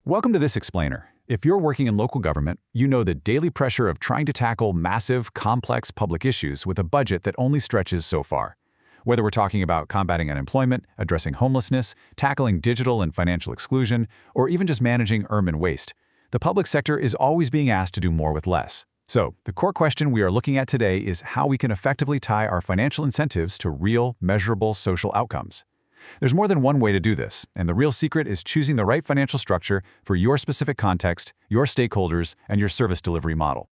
Welcome to this explainer. If you're working in local government, you know the daily pressure of trying to tackle massive, complex public issues with a budget that only stretches so far. Whether we're talking about combating unemployment, addressing homelessness, tackling digital and financial exclusion, or even just managing urban waste, the public sector is always being asked to do more with less. So, the core question we are looking at today is how we can effectively tie our financial incentives to real, measurable social outcomes. There's more than one way to do this, and the real secret is choosing the right financial structure for your specific context, your stakeholders, and your service delivery model.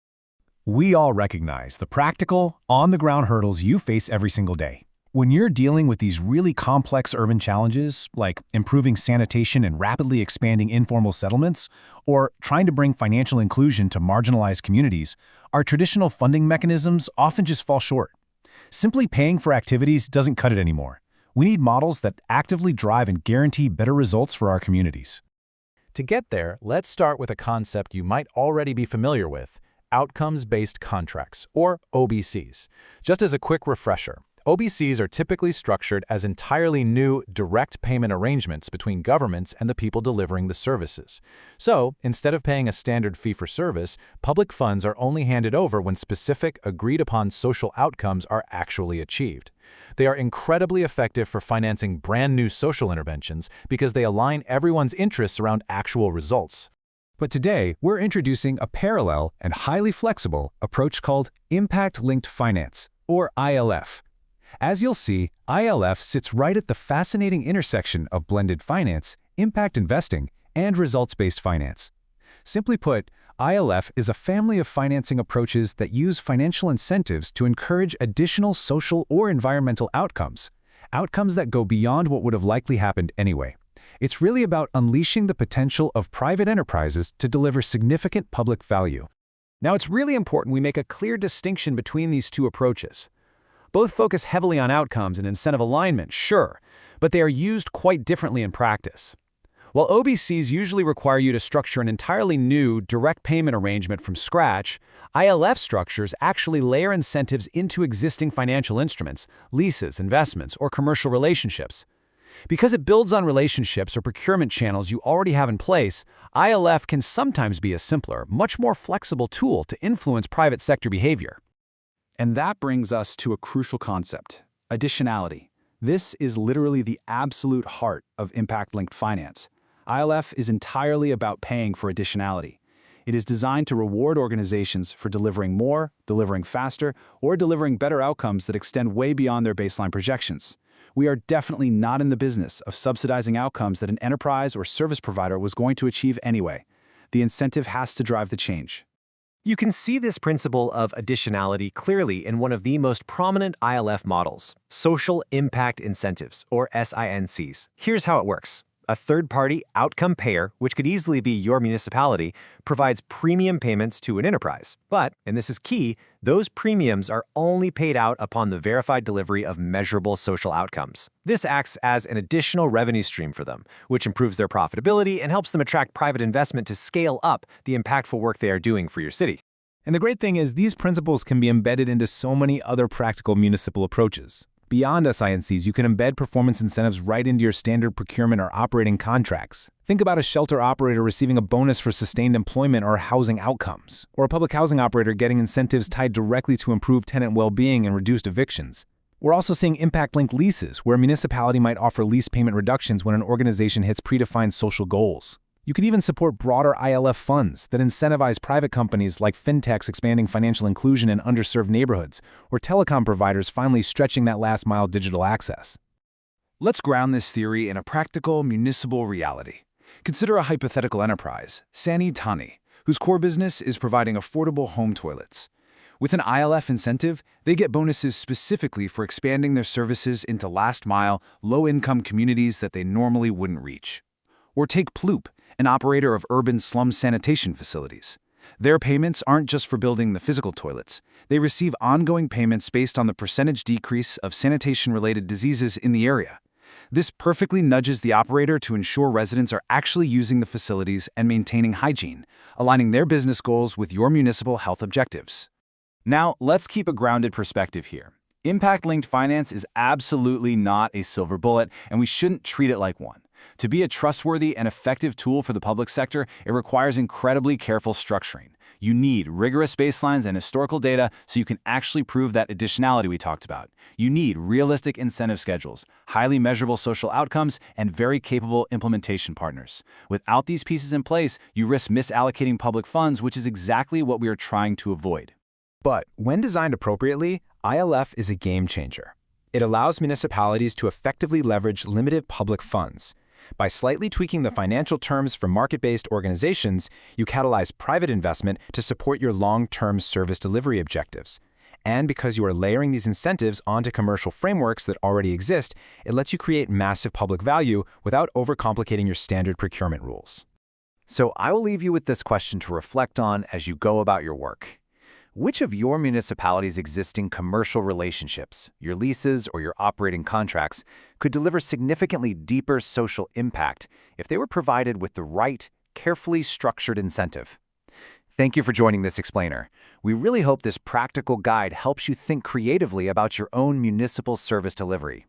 We all recognize the practical, on-the-ground hurdles you face every single day. When you're dealing with these really complex urban challenges, like improving sanitation and rapidly expanding informal settlements, or trying to bring financial inclusion to marginalized communities, our traditional funding mechanisms often just fall short. Simply paying for activities doesn't cut it anymore. We need models that actively drive and guarantee better results for our communities. To get there, let's start with a concept you might already be familiar with: outcomes-based contracts, or OBCs. Just as a quick refresher, OBCs are typically structured as entirely new, direct payment arrangements between governments and the people delivering the services. So, instead of paying a standard fee for service, public funds are only handed over when specific, agreed-upon social outcomes are actually achieved. They are incredibly effective for financing brand-new social interventions because they align everyone's interests around actual results. But today, we're introducing a parallel and highly flexible approach called Impact-Linked Finance, or ILF. As you'll see, ILF sits right at the fascinating intersection of blended finance, impact investing, and results-based finance. Simply put, ILF is a family of financing approaches that use financial incentives to encourage additional social or environmental outcomes that go beyond what would have likely happened anyway. It's really about unleashing the potential of private enterprises to deliver significant public value. Now, it's really important we make a clear distinction between these two approaches. Both focus heavily on outcomes and incentive alignment, sure, but they are used quite differently in practice. While OBCs usually require you to structure an entirely new, direct payment arrangement from scratch, ILF structures actually layer incentives into existing financial instruments, leases, investments, or commercial relationships. Because it builds on relationships or procurement channels you already have in place, ILF can sometimes be a simpler, much more flexible tool to influence private sector behavior. And that brings us to a crucial concept: additionality. This is literally the absolute heart of impact-linked finance. ILF is entirely about paying for additionality. It is designed to reward organizations for delivering more, delivering faster, or delivering better outcomes that extend way beyond their baseline projections. We are definitely not in the business of subsidizing outcomes that an enterprise or service provider was going to achieve anyway. The incentive has to drive the change. You can see this principle of additionality clearly in one of the most prominent ILF models, social impact incentives, or SINCs. Here's how it works. A third-party outcome payer, which could easily be your municipality, provides premium payments to an enterprise. But, and this is key, those premiums are only paid out upon the verified delivery of measurable social outcomes. This acts as an additional revenue stream for them, which improves their profitability and helps them attract private investment to scale up the impactful work they are doing for your city. And the great thing is, these principles can be embedded into so many other practical municipal approaches. Beyond SINCs, you can embed performance incentives right into your standard procurement or operating contracts. Think about a shelter operator receiving a bonus for sustained employment or housing outcomes, or a public housing operator getting incentives tied directly to improved tenant well-being and reduced evictions. We're also seeing impact-linked leases, where a municipality might offer lease payment reductions when an organization hits predefined social goals. You could even support broader ILF funds that incentivize private companies like fintechs expanding financial inclusion in underserved neighborhoods, or telecom providers finally stretching that last-mile digital access. Let's ground this theory in a practical municipal reality. Consider a hypothetical enterprise, Sani Tani, whose core business is providing affordable home toilets. With an ILF incentive, they get bonuses specifically for expanding their services into last-mile, low-income communities that they normally wouldn't reach. Or take Ploop, an operator of urban slum sanitation facilities. Their payments aren't just for building the physical toilets. They receive ongoing payments based on the percentage decrease of sanitation-related diseases in the area. This perfectly nudges the operator to ensure residents are actually using the facilities and maintaining hygiene, aligning their business goals with your municipal health objectives. Now, let's keep a grounded perspective here. Impact-linked finance is absolutely not a silver bullet, and we shouldn't treat it like one. To be a trustworthy and effective tool for the public sector, it requires incredibly careful structuring. You need rigorous baselines and historical data so you can actually prove that additionality we talked about. You need realistic incentive schedules, highly measurable social outcomes, and very capable implementation partners. Without these pieces in place, you risk misallocating public funds, which is exactly what we are trying to avoid. But when designed appropriately, ILF is a game changer. It allows municipalities to effectively leverage limited public funds. By slightly tweaking the financial terms for market-based organizations, you catalyze private investment to support your long-term service delivery objectives. And because you are layering these incentives onto commercial frameworks that already exist, it lets you create massive public value without overcomplicating your standard procurement rules. So I will leave you with this question to reflect on as you go about your work. Which of your municipality's existing commercial relationships, your leases or your operating contracts, could deliver significantly deeper social impact if they were provided with the right, carefully structured incentive? Thank you for joining this explainer. We really hope this practical guide helps you think creatively about your own municipal service delivery.